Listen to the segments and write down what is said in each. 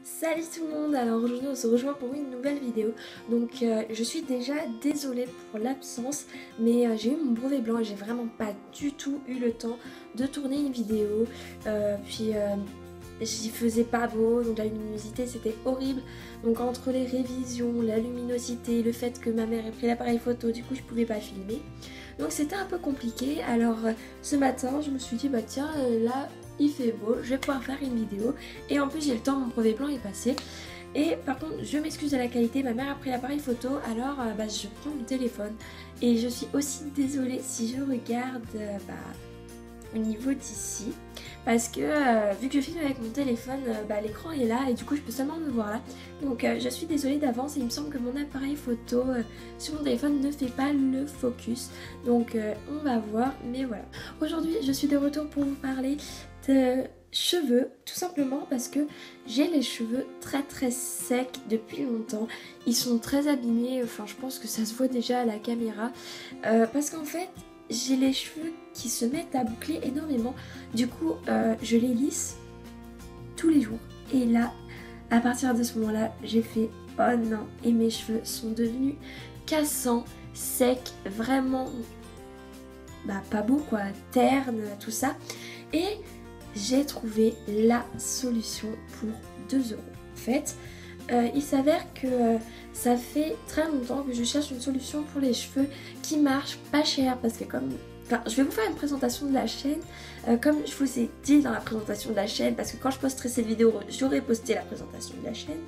Salut tout le monde, alors aujourd'hui on se rejoint pour une nouvelle vidéo. Donc je suis déjà désolée pour l'absence, mais j'ai eu mon brevet blanc et j'ai vraiment pas du tout eu le temps de tourner une vidéo. J'y faisais pas beau, donc la luminosité c'était horrible. Donc entre les révisions, la luminosité, le fait que ma mère ait pris l'appareil photo, du coup je pouvais pas filmer. Donc c'était un peu compliqué. Alors ce matin je me suis dit bah tiens là il fait beau, je vais pouvoir faire une vidéo. Et en plus j'ai le temps, mon brevet blanc est passé. Et par contre je m'excuse de la qualité, ma mère a pris l'appareil photo, alors je prends mon téléphone. Et je suis aussi désolée si je regarde au niveau d'ici, parce que vu que je filme avec mon téléphone, l'écran est là et du coup je peux seulement me voir là. Donc je suis désolée d'avance et il me semble que mon appareil photo sur mon téléphone ne fait pas le focus. Donc on va voir, mais voilà. Aujourd'hui je suis de retour pour vous parler de cheveux, tout simplement parce que j'ai les cheveux très secs depuis longtemps. Ils sont très abîmés, enfin je pense que ça se voit déjà à la caméra, parce qu'en fait j'ai les cheveux qui se mettent à boucler énormément. Du coup je les lisse tous les jours. Et là, à partir de ce moment là, j'ai fait oh non. Et mes cheveux sont devenus cassants, secs, vraiment pas beau quoi, terne, tout ça. Et j'ai trouvé la solution pour 2 €. En fait, il s'avère que ça fait très longtemps que je cherche une solution pour les cheveux qui marche pas cher, parce que je vais vous faire une présentation de la chaîne, comme je vous ai dit dans la présentation de la chaîne, parce que quand je posterai cette vidéo, j'aurai posté la présentation de la chaîne.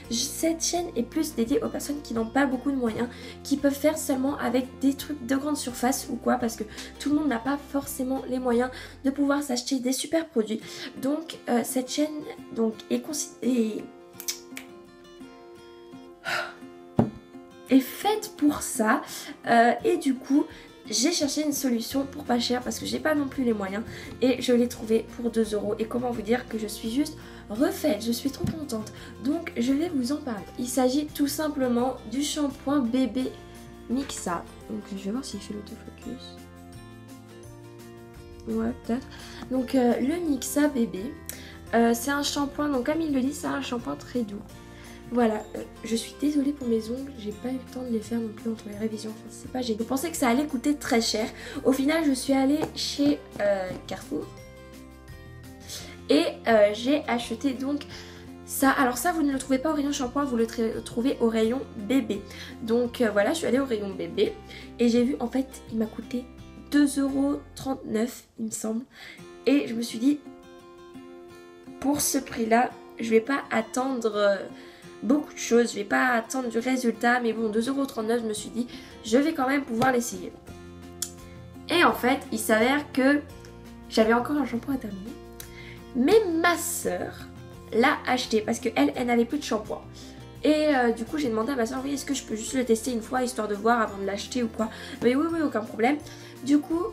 Cette chaîne est plus dédiée aux personnes qui n'ont pas beaucoup de moyens, qui peuvent faire seulement avec des trucs de grande surface ou quoi, parce que tout le monde n'a pas forcément les moyens de pouvoir s'acheter des super produits. Donc cette chaîne est faite pour ça, et du coup j'ai cherché une solution pour pas cher parce que j'ai pas non plus les moyens, et je l'ai trouvé pour 2 €. Et comment vous dire que je suis juste refaite, je suis trop contente. Donc je vais vous en parler. Il s'agit tout simplement du shampoing bébé Mixa. Donc je vais voir s'il fait l'autofocus. Ouais, peut-être. Donc le Mixa bébé, c'est un shampoing, donc comme il le dit, c'est un shampoing très doux. Voilà, je suis désolée pour mes ongles, j'ai pas eu le temps de les faire non plus entre les révisions, enfin c'est pas génial. Je pensais que ça allait coûter très cher. Au final je suis allée chez Carrefour et j'ai acheté donc ça. Alors ça vous ne le trouvez pas au rayon shampoing, vous le trouvez au rayon bébé. Donc voilà, je suis allée au rayon bébé et j'ai vu, en fait il m'a coûté 2,39 € il me semble. Et je me suis dit, pour ce prix là, je vais pas attendre beaucoup de choses, je vais pas attendre du résultat, mais bon, 2,39 €, je me suis dit je vais quand même pouvoir l'essayer. Et en fait il s'avère que j'avais encore un shampoing à terminer, mais ma soeur l'a acheté parce qu'elle n'avait plus de shampoing. Et du coup j'ai demandé à ma soeur, oui, est-ce que je peux juste le tester une fois histoire de voir avant de l'acheter ou quoi. Mais oui, aucun problème. Du coup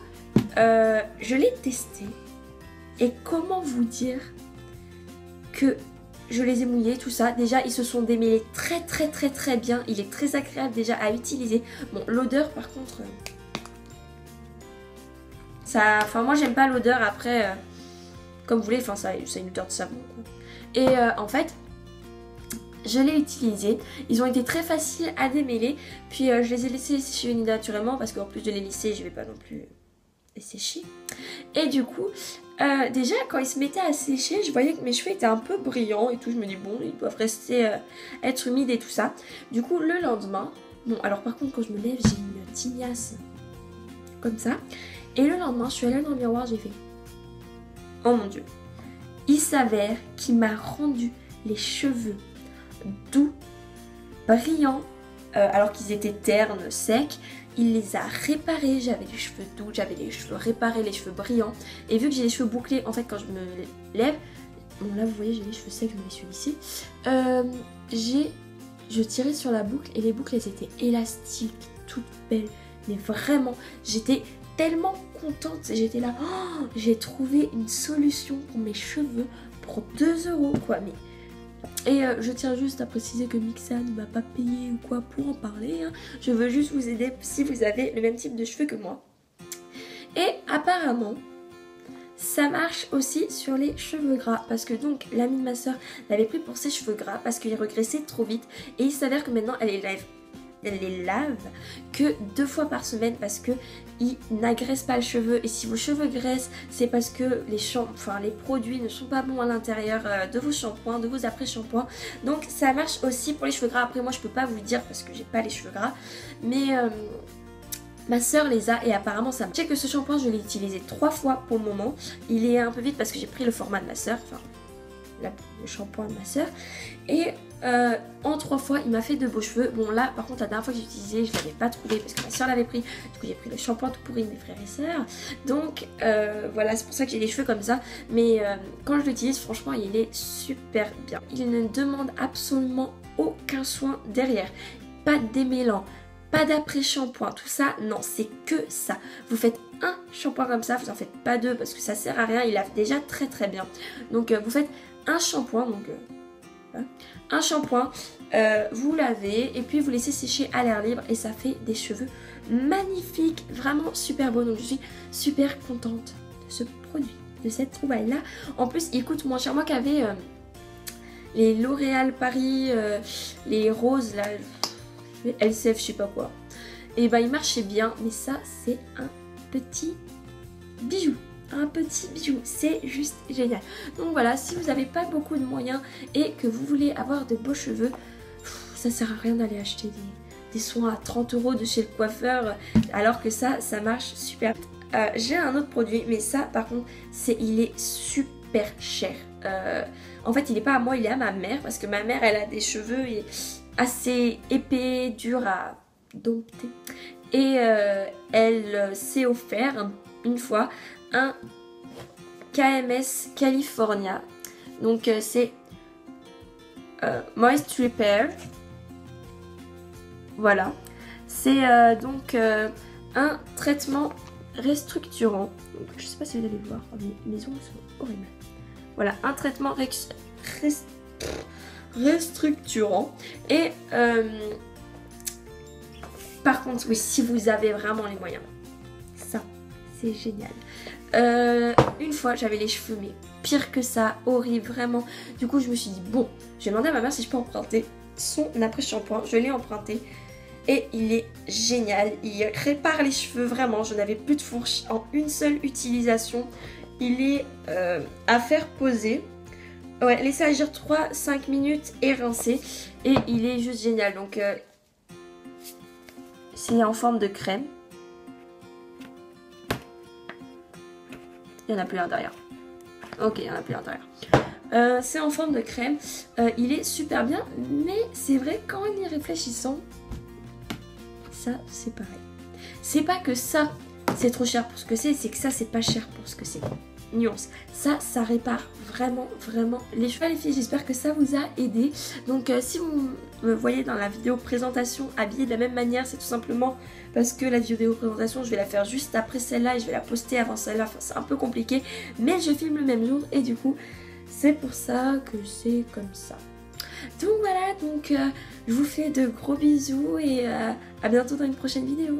je l'ai testé et comment vous dire que je les ai mouillés, tout ça. Déjà, ils se sont démêlés très bien. Il est très agréable déjà à utiliser. Bon, l'odeur, par contre, ça... Enfin, moi, j'aime pas l'odeur. Après, comme vous voulez, enfin, ça a une odeur de savon, quoi. Et en fait, je l'ai utilisé. Ils ont été très faciles à démêler. Puis, je les ai laissés sécher naturellement parce qu'en plus de les lisser, je vais pas non plus les sécher. Et du coup... déjà quand ils se mettaient à sécher, je voyais que mes cheveux étaient un peu brillants et tout. Je me dis bon, ils doivent rester être humides et tout ça. Du coup le lendemain, bon alors par contre quand je me lève j'ai une tignasse comme ça. Et le lendemain je suis allée dans le miroir, j'ai fait oh mon dieu. Il s'avère qu'il m'a rendu les cheveux doux, brillants, alors qu'ils étaient ternes, secs. Il les a réparés, j'avais les cheveux doux, j'avais les cheveux réparés, les cheveux brillants. Et vu que j'ai les cheveux bouclés, en fait quand je me lève, bon là vous voyez j'ai les cheveux secs, je me les suis lissés. Je tirais sur la boucle et les boucles elles étaient élastiques, toutes belles. Mais vraiment, j'étais tellement contente, j'étais là, oh, j'ai trouvé une solution pour mes cheveux pour 2 € quoi. Mais... Et je tiens juste à préciser que Mixa ne m'a pas payé ou quoi pour en parler, hein. Je veux juste vous aider si vous avez le même type de cheveux que moi. Et apparemment, Ça marche aussi sur les cheveux gras parce que donc l'amie de ma soeur l'avait pris pour ses cheveux gras parce qu'il régressait trop vite et il s'avère que maintenant elle les lave que 2 fois par semaine parce que il n'agresse pas le cheveu et si vos cheveux graissent c'est parce que les produits ne sont pas bons à l'intérieur de vos shampoings, de vos après-shampoings. Donc ça marche aussi pour les cheveux gras. Après moi je peux pas vous le dire parce que j'ai pas les cheveux gras mais ma soeur les a et apparemment ça marche. Je sais que ce shampoing je l'ai utilisé 3 fois pour le moment. Il est un peu vite parce que j'ai pris le format de ma soeur, enfin le shampoing de ma soeur. Et en 3 fois il m'a fait de beaux cheveux. Bon là par contre la dernière fois que j'ai utilisé je l'avais pas trouvé parce que ma soeur l'avait pris. Du coup j'ai pris le shampoing tout pourri de mes frères et sœurs. Donc voilà, c'est pour ça que j'ai les cheveux comme ça. Mais quand je l'utilise franchement il est super bien. Il ne demande absolument aucun soin derrière. Pas de démêlant, pas d'après-shampoing, tout ça, non, c'est que ça. Vous faites un shampoing comme ça, vous en faites pas 2 parce que ça sert à rien, il lave déjà très très bien. Donc vous faites un shampoing, vous lavez et puis vous laissez sécher à l'air libre et ça fait des cheveux magnifiques, vraiment super beaux. Donc je suis super contente de ce produit, de cette trouvaille là. En plus il coûte moins cher. Moi qui avais les L'Oréal Paris, les roses là, LCF je sais pas quoi, et ben il marchait bien, mais ça c'est un petit bijou. Un petit bijou, c'est juste génial. Donc voilà, si vous n'avez pas beaucoup de moyens et que vous voulez avoir de beaux cheveux, ça sert à rien d'aller acheter des soins à 30 € de chez le coiffeur, alors que ça marche super. J'ai un autre produit, mais ça par contre, il est super cher. En fait, il n'est pas à moi, il est à ma mère, parce que ma mère, elle a des cheveux assez épais, durs à dompter. Et elle s'est offert une fois un KMS California. Donc c'est Moist Repair. Voilà. C'est donc un traitement restructurant. Donc, je sais pas si vous allez le voir, mes ongles sont horribles. Voilà, un traitement restructurant. Et par contre, oui, si vous avez vraiment les moyens, ça, c'est génial. Une fois, j'avais les cheveux, mais pire que ça, horrible, vraiment. Du coup, je me suis dit, bon, j'ai demandé à ma mère si je peux emprunter son après-shampoing. Je l'ai emprunté. Et il est génial, il répare les cheveux vraiment, je n'avais plus de fourche en une seule utilisation. Il est à faire poser, ouais, laisser agir 3-5 minutes et rincer. Et il est juste génial, donc c'est en forme de crème. Il n'y en a plus à l'intérieur. Ok, il n'y en a plus à l'intérieur. C'est en forme de crème, il est super bien, mais c'est vrai qu'en y réfléchissant, ça c'est pareil. C'est pas que ça c'est trop cher pour ce que c'est que ça c'est pas cher pour ce que c'est. Nuance. Ça répare vraiment les cheveux. Les filles, j'espère que ça vous a aidé. Donc si vous me voyez dans la vidéo présentation habillée de la même manière, c'est tout simplement parce que la vidéo présentation je vais la faire juste après celle-là et je vais la poster avant celle-là. Enfin, c'est un peu compliqué, mais je filme le même jour et du coup c'est pour ça que c'est comme ça. Donc voilà, donc je vous fais de gros bisous et à bientôt dans une prochaine vidéo.